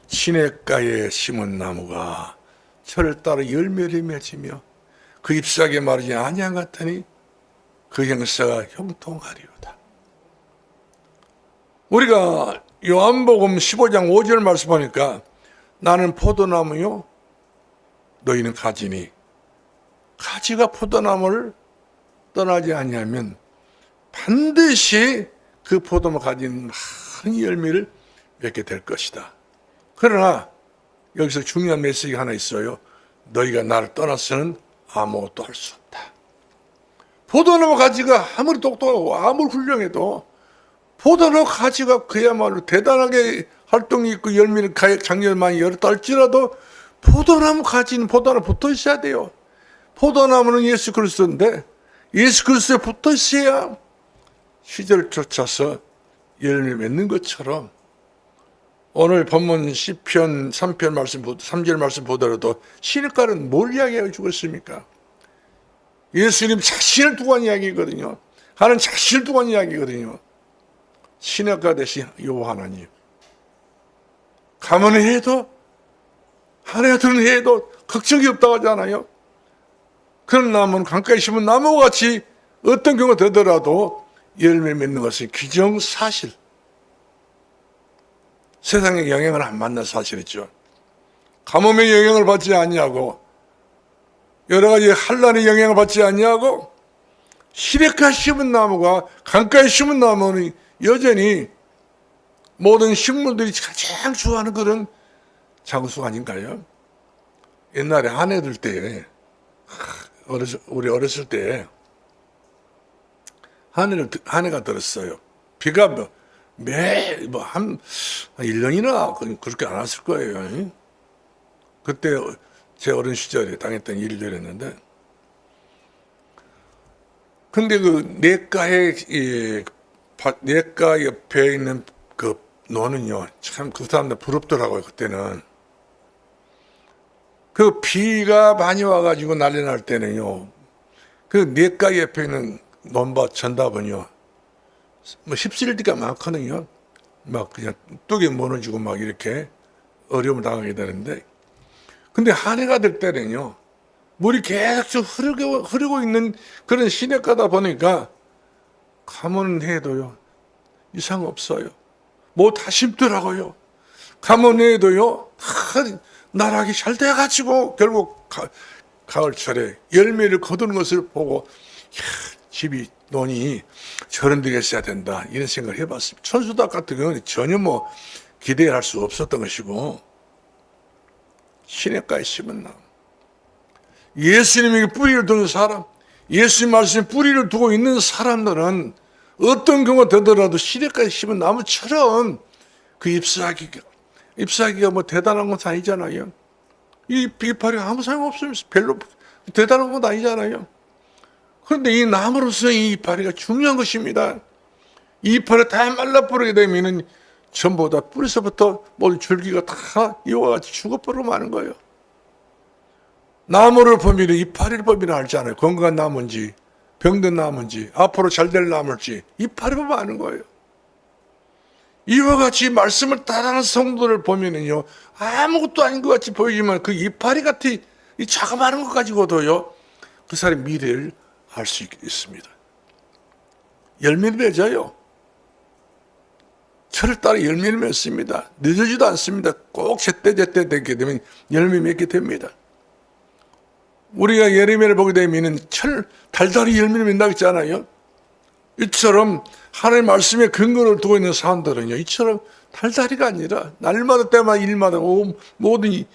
S2: 시냇가에 심은 나무가 철을 따라 열매를 맺으며 그 잎사귀에 마르지 아니한 같으니 그 형사가 형통하리로다. 우리가 요한복음 15장 5절 말씀 보니까 나는 포도나무요 너희는 가지니 가지가 포도나무를 떠나지 아니하면 반드시 그 포도나무 가진 많은 열매를 맺게 될 것이다. 그러나 여기서 중요한 메시지가 하나 있어요. 너희가 나를 떠나서는 아무것도 할 수 없다. 포도나무 가지가 아무리 똑똑하고 아무리 훌륭해도 포도나무 가지가 그야말로 대단하게 활동이 있고 열매를 작년 많이 열었다 할지라도 포도나무 가지는 포도나무 붙어 있어야 돼요. 포도나무는 예수 그리스도인데 예수 그리스도에 붙어 있어야 시절을 쫓아서 열매 맺는 것처럼 오늘 본문 시편 3편 말씀 3절 말씀 보더라도 시냇가는 뭘 이야기하고 죽었습니까? 예수님 자신을 두고 한 이야기거든요. 하는 자신을 두고 한 이야기거든요. 시냇가 대신 여호와 하나님. 가뭄을 해도 한 해가 드는 해에도 걱정이 없다고 하잖아요. 그런 나무는 강가에 심은 나무와 같이 어떤 경우가 되더라도 열매 맺는 것은 기정사실. 세상의 영향을 안 받는 사실이죠. 가뭄의 영향을 받지 아니하고 여러 가지 환난의 영향을 받지 아니하고 시냇가에 심은 나무가 강가에 심은 나무는 여전히 모든 식물들이 가장 좋아하는 그런 장수 아닌가요? 옛날에 한 해들 때 우리 어렸을 때 한 해가 들었어요. 비가 한 1년이나 그렇게 안 왔을 거예요. 그때 제 어린 시절에 당했던 일들이었는데, 근데 그 냇가 옆에 있는 그 노는요, 참 그 사람들 부럽더라고요. 그때는 그 비가 많이 와가지고 난리 날 때는요, 그 냇가 옆에 있는 논밭 전답은요, 뭐 휩쓸기가 많거든요. 막 그냥 뚝에 무너지고 막 이렇게 어려움을 당하게 되는데, 근데 한 해가 될 때는요, 물이 계속 흐르고 있는 그런 시냇가다 보니까 가뭄 해도요 이상 없어요. 뭐 다 심더라고요. 가뭄 해도요 다 나락이 잘 돼가지고 결국 가을철에 열매를 거두는 것을 보고 집이 논이 저런 데가 있어야 된다 이런 생각을 해봤습니다. 천수답 같은 경우는 전혀 뭐 기대할 수 없었던 것이고, 시냇가에 심은 나무, 예수님에게 뿌리를 두는 사람, 예수님 말씀에 뿌리를 두고 있는 사람들은 어떤 경우가 되더라도 시냇가에 심은 나무처럼 그 잎사귀가 뭐 대단한 건 아니잖아요. 이 비파리 아무 소용없으면서 별로 대단한 건 아니잖아요. 그런데 이 나무로서 이 이파리가 중요한 것입니다. 이 이파리가 다 말라버리게 되면은 전부 다 뿌리서부터 모든 줄기가 다 이와 같이 죽어버리고 마는 거예요. 나무를 보면 이파리를 보면 알잖아요. 건강한 나무인지 병든 나무인지 앞으로 잘 될 나무인지 이파리 보면 아는 거예요. 이와 같이 말씀을 따르는 성도를 보면은요, 아무것도 아닌 것 같이 보이지만 그 이파리 같은 이 자그마한 것 가지고도요 그 사람의 미래를 알 수 있습니다. 열매를 맺어요. 철을 따라 열매를 맺습니다. 늦어지도 않습니다. 꼭 제때 되게 되면 열매 맺게 됩니다. 우리가 예레미야를 보게 되면 달달이 열매를 맺는다고 했잖아요. 이처럼 하나님의 말씀에 근거를 두고 있는 사람들은요, 이처럼 달달이가 아니라 날마다 때마다 일마다 모든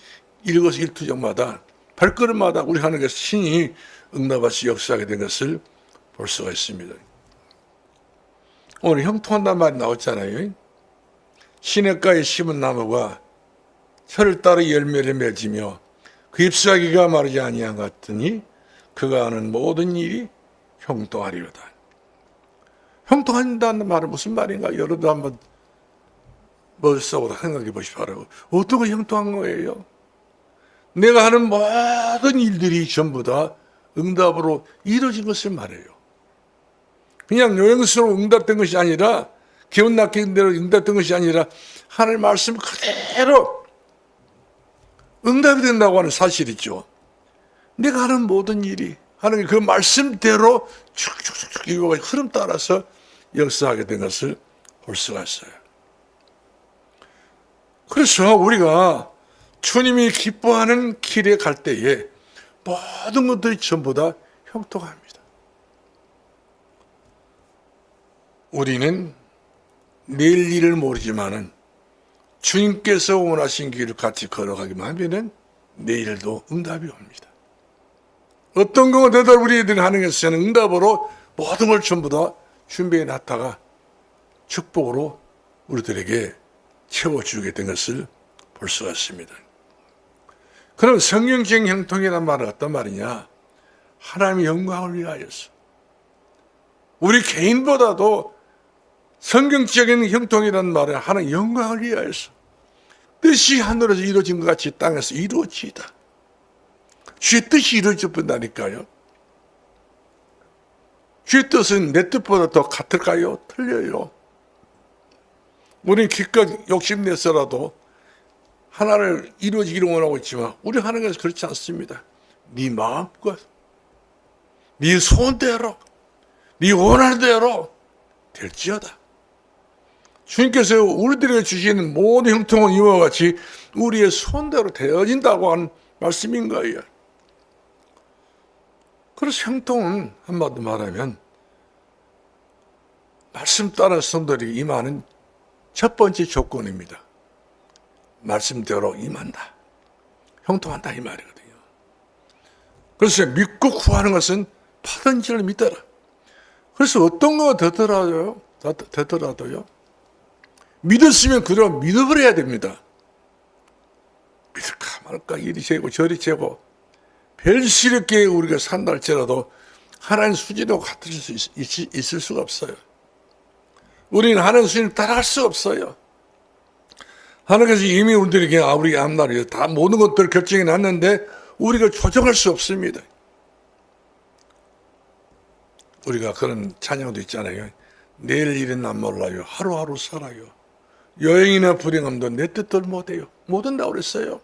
S2: 일거수일투족마다 발걸음마다 우리 하나님께서 신이 응답하시 역사하게 된 것을 볼 수가 있습니다. 오늘 형통한다는 말이 나왔잖아요. 시냇가에 심은 나무가 철을 따라 열매를 맺으며 그 잎사귀가 마르지 아니한 것 같으니 그가 하는 모든 일이 형통하리로다. 형통한다는 말은 무슨 말인가? 여러분도 한번 머릿속으로 생각해 보시기 바라고. 어떤 거 형통한 거예요? 내가 하는 모든 일들이 전부 다 응답으로 이루어진 것을 말해요. 그냥 요행스러운 응답된 것이 아니라, 기분 나쁜 대로 응답된 것이 아니라 하나님의 말씀 그대로 응답이 된다고 하는 사실이죠. 내가 하는 모든 일이 하나님 그 말씀대로 쭉쭉쭉 이거 흐름 따라서 역사하게 된 것을 볼 수가 있어요. 그래서 우리가 주님이 기뻐하는 길에 갈 때에 모든 것들이 전부 다 형통합니다. 우리는 내일 일을 모르지만은 주님께서 원하신 길을 같이 걸어가기만 하면은 내일도 응답이 옵니다. 어떤 경우든 우리들이 하는 것은 응답으로 모든 걸 전부 다 준비해 놨다가 축복으로 우리들에게 채워주게 된 것을 볼 수가 있습니다. 그럼 성경적인 형통이란 말은 어떤 말이냐? 하나님의 영광을 위하여서. 우리 개인보다도 성경적인 형통이란 말은 하나님의 영광을 위하여서. 뜻이 하늘에서 이루어진 것 같이 땅에서 이루어지다. 주의 뜻이 이루어진다니까요. 주의 뜻은 내 뜻보다 더 같을까요? 틀려요. 우리는 기껏 욕심내서라도 하나를 이루어지기를 원하고 있지만 우리 하나님께서 그렇지 않습니다. 네 마음껏, 네 소원대로, 네 원하는 대로 될지어다. 주님께서 우리들에게 주시는 모든 형통은 이와 같이 우리의 손대로 되어진다고 하는 말씀인 거예요. 그래서 형통은 한마디로 말하면 말씀 따라 성도들이 임하는 첫 번째 조건입니다. 말씀대로 임한다. 형통한다 이 말이거든요. 그래서 믿고 구하는 것은 받은 줄을 믿어라. 그래서 어떤 거가 되더라도요. 믿었으면 그대로 믿어버려야 됩니다. 믿을까 말까 이리 재고 저리 재고 별시럽게 우리가 산다 할지라도 하나님 수준하고 같을 수 있을 수가 없어요. 우리는 하나님 수준을 따라갈 수가 없어요. 하나님께서 이미 우리들에게 우리 앞날에 다 모든 것들을 결정해 놨는데 우리가 조정할 수 없습니다. 우리가 그런 찬양도 있잖아요. 내일 일은 난 몰라요. 하루하루 살아요. 여행이나 불행함도 내 뜻대로 못해요. 못 한다고 그랬어요.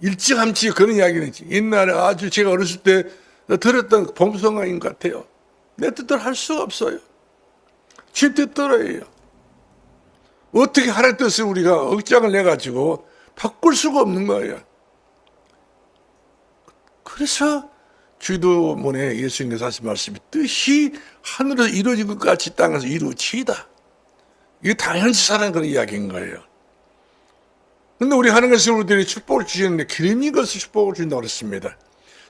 S2: 일찌감치 그런 이야기는 옛날에 아주 제가 어렸을 때 들었던 범성가인 것 같아요. 내 뜻대로 할 수가 없어요. 지 뜻대로예요. 어떻게 하나님 뜻을 우리가 억장을 내가지고 바꿀 수가 없는 거예요. 그래서 주도문에 예수님께서 하신 말씀이 뜻이 하늘에서 이루어진 것 같이 땅에서 이루어지이다. 이게 당연시 사는 그런 이야기인 거예요. 근데 우리 하나님께서 우리들이 축복을 주시는데 기름이 것을 축복을 준다고 그랬습니다.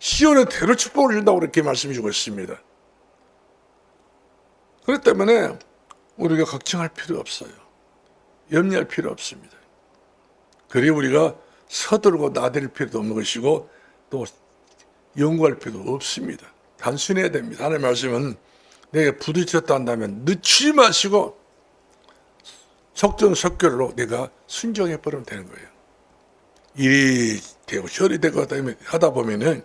S2: 시온의 대로 축복을 준다고 그렇게 말씀해 주고 있습니다. 그렇기 때문에 우리가 걱정할 필요 없어요. 염려할 필요 없습니다. 그리 우리가 서두르고 나댈 필요도 없는 것이고 또 연구할 필요도 없습니다. 단순해야 됩니다. 하나님의 말씀은 내가 부딪혔다 한다면 늦추지 마시고 속전속결로 내가 순종해 버리면 되는 거예요. 일이 되고 저리 되고 하다 보면은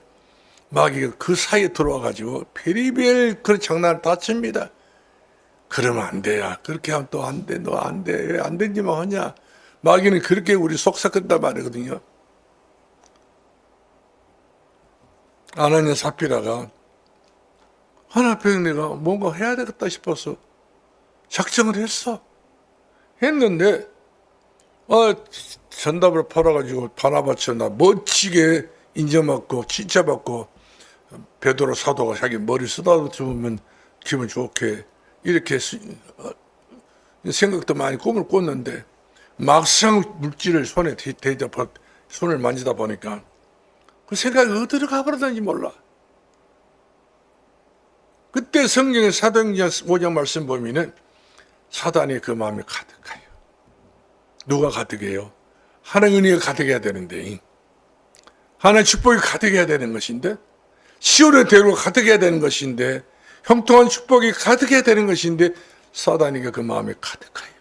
S2: 마귀가 그 사이에 들어와 가지고 별의별 그런 장난을 다 칩니다. 그러면 안 돼야. 그렇게 하면 또 안 돼. 너 안 돼. 왜 안 된지만 하냐. 마귀는 그렇게 우리 속삭인단 말이거든요. 아나니아 삽비라가 하나님 내가 뭔가 해야 되겠다 싶어서 작정을 했어. 했는데 전답을 팔아가지고 바나바처 나 멋지게 인정받고 칭찬받고 베드로 사도가 자기 머리 쓰다듬으면 기분 좋게 이렇게 생각도 많이 꿈을 꿨는데 막상 물질을 손에 손을 만지다 보니까 그 생각이 어디로 가버렸는지 몰라. 그때 성경의 사도행전 5장 말씀 보면은 사단이 그 마음이 가득해요. 누가 가득해요? 하나님 은혜가 가득해야 되는데, 하나님 축복이 가득해야 되는 것인데, 시온의 대로가 가득해야 되는 것인데, 형통한 축복이 가득해야 되는 것인데 사단이가 그 마음에 가득해요.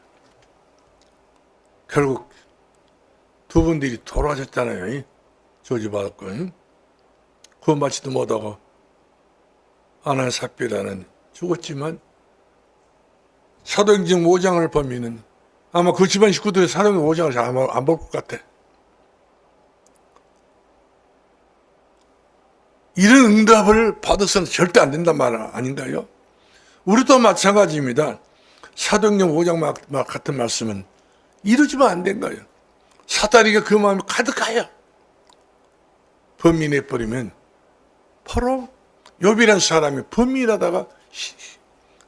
S2: 결국 두 분들이 돌아가셨잖아요. 저주받았고 구원받지도 못하고 아나니아 삽비라는 죽었지만 사도행전 5장을 보면은 아마 그 집안 식구들이 사도행전 5장을 잘 안 볼 것 같아. 이런 응답을 받아서는 절대 안 된단 말 아닌가요? 우리도 마찬가지입니다. 사도행전 5장 같은 말씀은 이루어지면 안 된 거예요. 사다리가 그 마음이 가득하여 범인해버리면 바로 욥이라는 사람이 범인하다가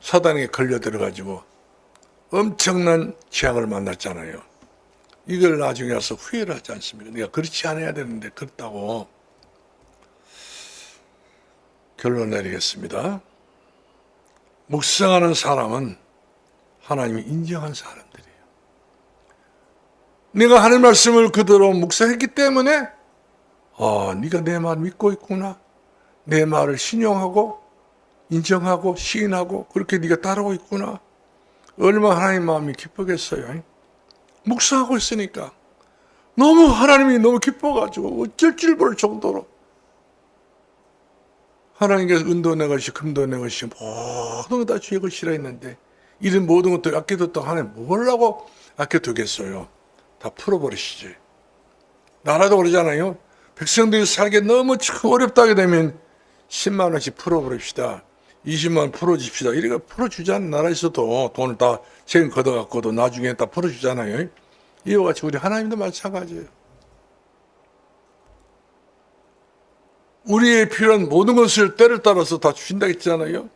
S2: 사단에게 걸려들어가지고 엄청난 재앙을 만났잖아요. 이걸 나중에 와서 후회를 하지 않습니까? 내가 그렇지 않아야 되는데 그렇다고. 결론 내리겠습니다. 묵상하는 사람은 하나님이 인정한 사람들이에요. 내가 하는 말씀을 그대로 묵상했기 때문에 네가 내 말 믿고 있구나. 내 말을 신용하고 인정하고 시인하고 그렇게 네가 따르고 있구나. 얼마나 하나님 마음이 기쁘겠어요. 묵상하고 있으니까 너무 하나님이 너무 기뻐가지고 어쩔 줄 모를 정도로 하나님께서 은도 내 것이 금도 내 것이 모든 것 다 주의 것이라 했는데 이런 모든 것들 아껴뒀다고 하나님 뭐라고 아껴두겠어요. 다 풀어버리시지. 나라도 그러잖아요. 백성들이 살기 너무 참 어렵다 하게 되면 10만 원씩 풀어버립시다. 20만 원 풀어줍시다. 이래가 풀어주잖아요. 나라에서도 돈을 다 책임 걷어갖고도 나중에 다 풀어주잖아요. 이와 같이 우리 하나님도 마찬가지예요. 우리의 필요한 모든 것을 때를 따라서 다 주신다 했잖아요.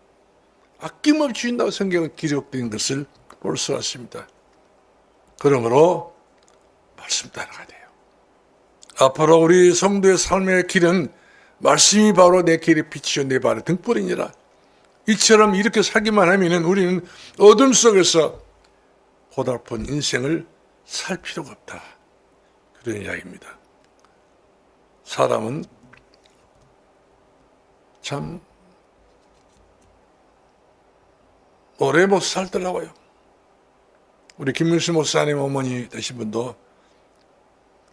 S2: 아낌없이 주신다고 성경은 기록된 것을 볼 수 있습니다. 그러므로 말씀 따라가야 돼요. 앞으로 우리 성도의 삶의 길은 말씀이 바로 내 길의 빛이요 내 발의 등불이니라. 이처럼 이렇게 살기만 하면 우리는 어둠 속에서 고달픈 인생을 살 필요가 없다. 그런 이야기입니다. 사람은 참 오래 못 살더라고요. 우리 김민수 목사님 어머니 되신 분도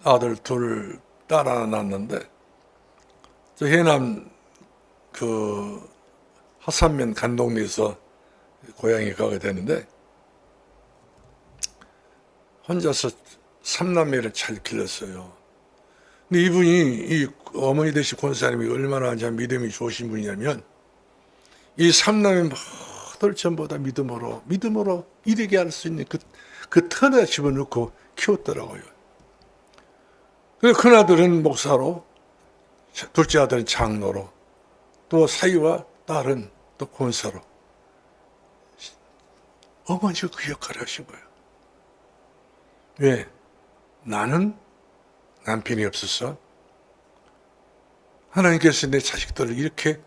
S2: 아들 둘, 딸 하나 낳았는데 저 해남 그 하산면 간동리에서 고향에 가게 되는데 혼자서 3남매를 잘 길렀어요. 근데 이분이 이 어머니 되신 권사님이 얼마나 믿음이 좋으신 분이냐면 이 3남매 모두를 전부 다 믿음으로 이르게 할 수 있는 그 턴에 집어넣고 키웠더라고요. 그래서 큰아들은 목사로, 둘째 아들은 장로로, 또 사위와 딸은 또 권사로. 어머니가 그 역할을 하신 거예요. 왜? 나는 남편이 없어서 하나님께서 내 자식들을 이렇게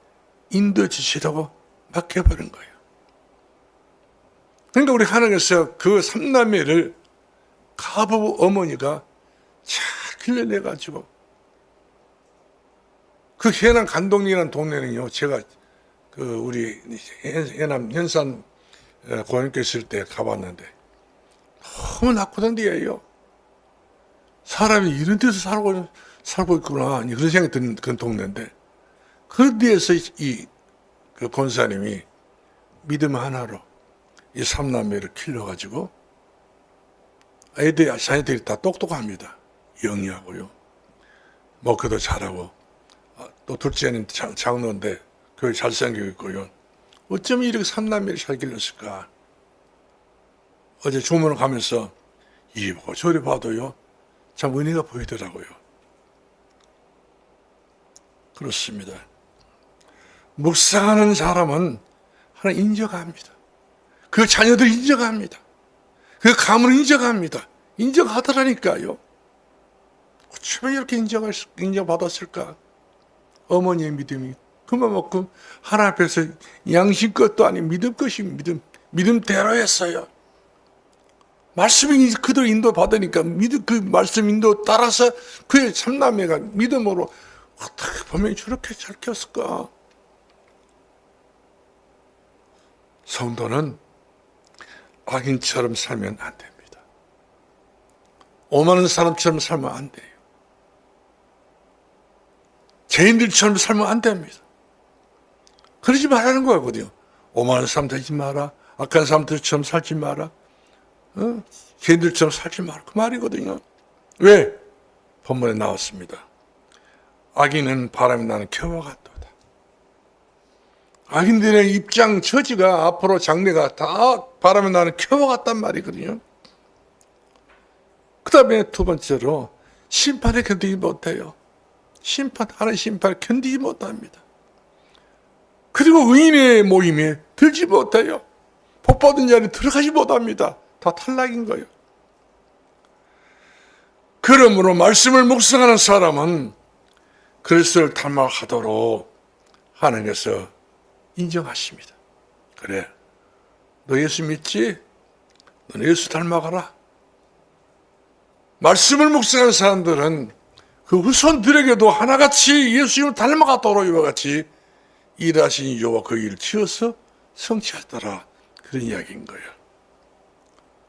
S2: 인도해 주시라고 맡겨버린 거예요. 그러니까 우리 하나님께서 그 3남매를 가부 어머니가 잘 길러내가지고 그 해남 간동리라는 동네는요, 제가 그 우리 해남 현산 고향교 있을 때 가봤는데 너무 낙후된 데예요. 사람이 이런 데서 살고 있구나 그런 생각이 드는 그런 동네인데 그 데에서 그 권사님이 믿음 하나로 이 3남매를 길러가지고 자녀들이 다 똑똑합니다. 영리하고요. 목회도 잘하고 또 둘째는 장로인데 교회 잘생기고 있고요. 어쩌면 이렇게 3남매를 잘 길렀을까. 어제 주문을 가면서 이리 보고 저리 봐도요 참 은혜가 보이더라고요. 그렇습니다. 묵상하는 사람은 하나님 인정합니다. 그 자녀들 인정합니다. 그 가문을 인정합니다. 인정하더라니까요. 어쩌면 이렇게 인정받았을까? 어머니의 믿음이 그만큼 하나님 앞에서 양심것도 아닌 믿음 것이 믿음대로였어요. 말씀이 그대로 인도받으니까 그 말씀 인도 따라서 그의 참남매가 믿음으로 어떻게 보면 저렇게 잘 키웠을까? 성도는 악인처럼 살면 안 됩니다. 오만한 사람처럼 살면 안 돼요. 죄인들처럼 살면 안 됩니다. 그러지 말라는 거거든요. 오만한 사람 되지 마라. 악한 사람들처럼 살지 마라. 죄인들처럼 살지 마라. 그 말이거든요. 왜? 본문에 나왔습니다. 악인은 바람이 나는 겨와 같도다. 악인들의 입장 처지가 앞으로 장래가 다 바람이 나는 겨와 같단 말이거든요. 그 다음에 두 번째로 심판에 견디지 못해요. 하나님의 심판을 견디지 못합니다. 그리고 의인의 모임에 들지 못해요. 복받은 자리에 들어가지 못합니다. 다 탈락인 거예요. 그러므로 말씀을 묵상하는 사람은 그리스도를 닮아가도록 하나님께서 인정하십니다. 그래, 너 예수 믿지? 너는 예수 닮아가라. 말씀을 묵상하는 사람들은 그 후손들에게도 하나같이 예수님을 닮아가도록 이와 같이 일하신 여호와 그 일을 지어서 성취하더라. 그런 이야기인 거예요.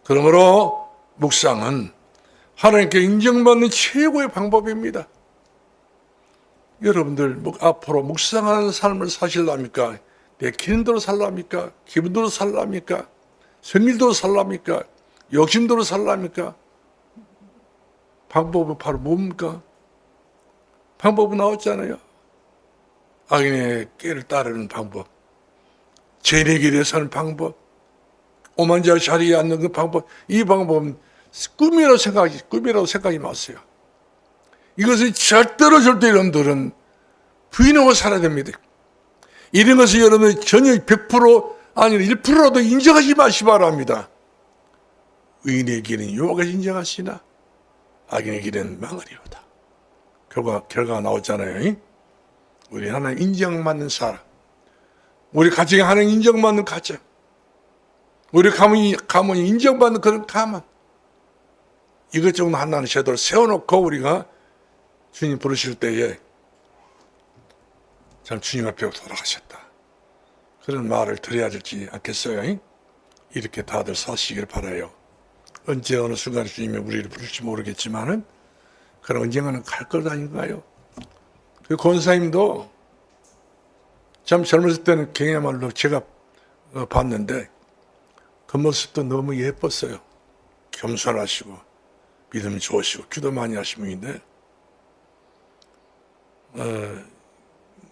S2: 그러므로 묵상은 하나님께 인정받는 최고의 방법입니다. 여러분들 앞으로 묵상하는 삶을 사실랍니까? 내 기능대로 살랍니까? 기분대로 살랍니까? 성질대로 살랍니까? 욕심대로 살랍니까? 방법은 바로 뭡니까? 방법은 나왔잖아요. 악인의 깨를 따르는 방법, 죄의 길에 사는 방법, 오만 자 자리에 앉는 그 방법, 이 방법은 꿈이라고 생각하지 마세요. 이것은 절대로 여러분들은 부인하고 살아야 됩니다. 이런 것을 여러분 전혀 100% 아니라 1%라도 인정하지 마시기 바랍니다. 의인의 길은 여호와가 인정하시나 악인의 길은 망하리로다. 결과가 나왔잖아요. 우리 하나님 인정받는 사람, 우리 가정에 하나님 인정받는 가정, 우리 가문이 인정받는 그런 가문, 이것 정도 하나는 제대로 세워놓고 우리가 주님 부르실 때에 참 주님 앞에 돌아가셨다, 그런 말을 드려야 되지 않겠어요? 이렇게 다들 사시길 바라요. 언제 어느 순간에 주님이 우리를 부를지 모르겠지만은 그런 언젠가는 갈 것 아닌가요? 그 권사님도 참 젊었을 때는 그야말로 제가 봤는데 그 모습도 너무 예뻤어요. 겸손하시고 믿음 좋으시고 기도 많이 하신 분인데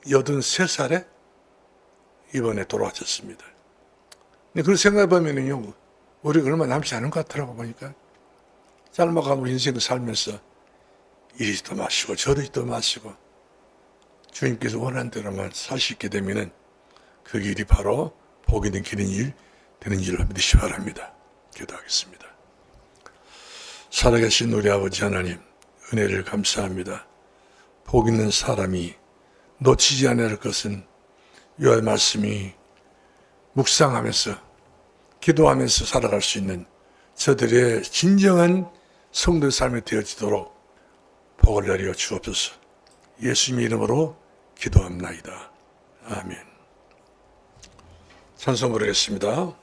S2: 83살에 이번에 돌아가셨습니다. 근데 그걸 생각해보면요, 우리가 얼마 남지 않은 것 같더라고. 보니까 짧아간 우리 인생을 살면서 이리도 마시고 저리도 마시고 주님께서 원하는 대로만 살 수 있게 되면은 그 길이 바로 복이 된 길인 되는 줄로 믿으시기 바랍니다. 기도하겠습니다. 살아계신 우리 아버지 하나님, 은혜를 감사합니다. 복 있는 사람이 놓치지 않아야 할 것은 이 말씀이 묵상하면서 기도하면서 살아갈 수 있는 저들의 진정한 성도의 삶이 되어지도록 복을 내려 주옵소서. 예수님의 이름으로 기도합나이다. 아멘. 찬송 부르겠습니다.